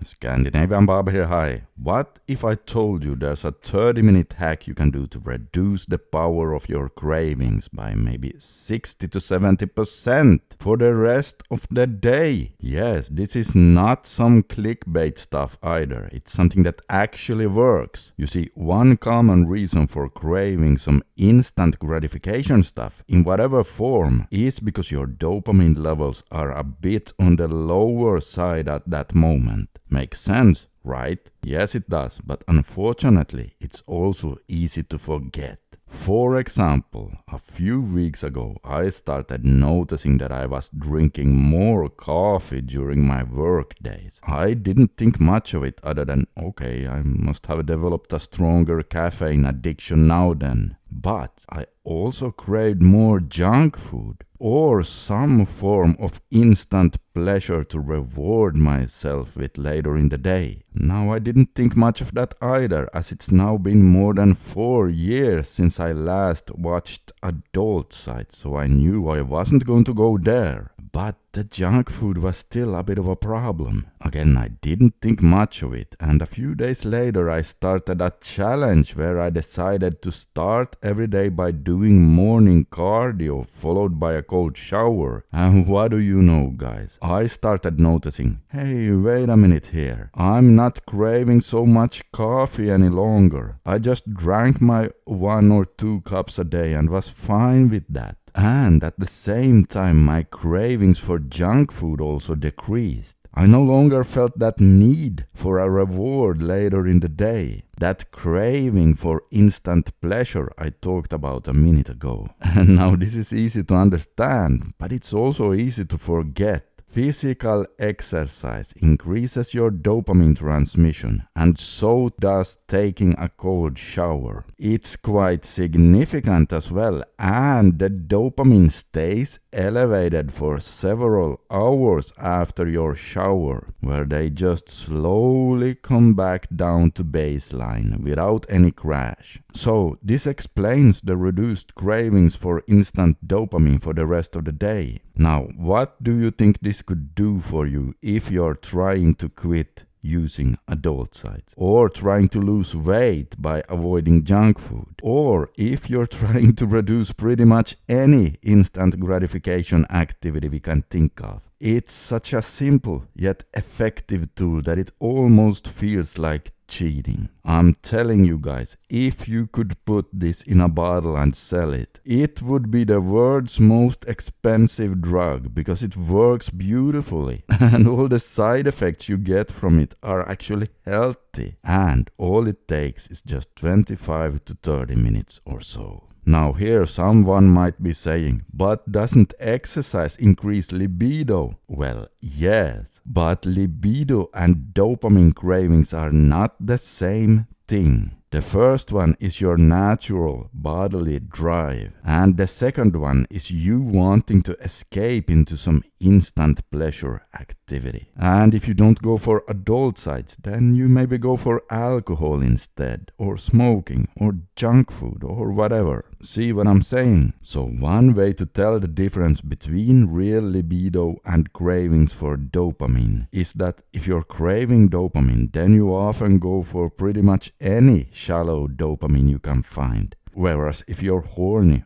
Scandinavian Bob here, hi. What if I told you there's a 30-minute hack you can do to reduce the power of your cravings by maybe 60 to 70% for the rest of the day? Yes, this is not some clickbait stuff either. It's something that actually works. You see, one common reason for craving some instant gratification stuff in whatever form is because your dopamine levels are a bit on the lower side at that moment. Makes sense, right? Yes, it does, but unfortunately, it's also easy to forget. For example, a few weeks ago, I started noticing that I was drinking more coffee during my work days. I didn't think much of it other than, okay, I must have developed a stronger caffeine addiction now then. But I also craved more junk food or some form of instant pleasure to reward myself with later in the day. Now I didn't think much of that either, as it's now been more than 4 years since I last watched adult sites, so I knew I wasn't going to go there. But the junk food was still a bit of a problem. Again, I didn't think much of it, and a few days later I started a challenge where I decided to start every day by doing morning cardio followed by a cold shower. And what do you know, guys? I started noticing, hey, wait a minute here. I'm not craving so much coffee any longer. I just drank my 1 or 2 cups a day and was fine with that. And at the same time, my cravings for junk food also decreased. I no longer felt that need for a reward later in the day. That craving for instant pleasure I talked about a minute ago. And now this is easy to understand, but it's also easy to forget. Physical exercise increases your dopamine transmission, and so does taking a cold shower. It's quite significant as well, and the dopamine stays elevated for several hours after your shower, where they just slowly come back down to baseline without any crash. So this explains the reduced cravings for instant dopamine for the rest of the day. Now, what do you think this could do for you if you're trying to quit using adult sites, or trying to lose weight by avoiding junk food, or if you're trying to reduce pretty much any instant gratification activity we can think of? It's such a simple yet effective tool that it almost feels like cheating. I'm telling you guys, if you could put this in a bottle and sell it, it would be the world's most expensive drug because it works beautifully and all the side effects you get from it are actually healthy, and all it takes is just 25 to 30 minutes or so. Now here someone might be saying, but doesn't exercise increase libido? Well, yes, but libido and dopamine cravings are not the same thing. The first one is your natural bodily drive, and the second one is you wanting to escape into some instant pleasure activity. And if you don't go for adult sites, then you maybe go for alcohol instead, or smoking, or junk food, or whatever. See what I'm saying? So one way to tell the difference between real libido and cravings for dopamine is that if you're craving dopamine, then you often go for pretty much any shallow dopamine you can find. Whereas if you're horny,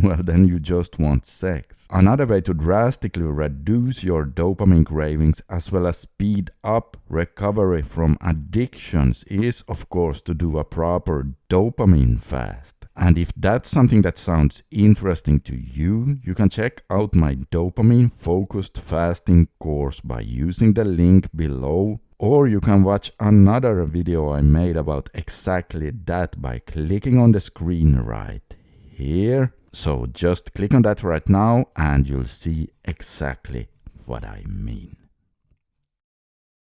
well, then you just want sex. Another way to drastically reduce your dopamine cravings as well as speed up recovery from addictions is, of course, to do a proper dopamine fast. And if that's something that sounds interesting to you, you can check out my dopamine focused fasting course by using the link below. Or you can watch another video I made about exactly that by clicking on the screen right here. So just click on that right now and you'll see exactly what I mean.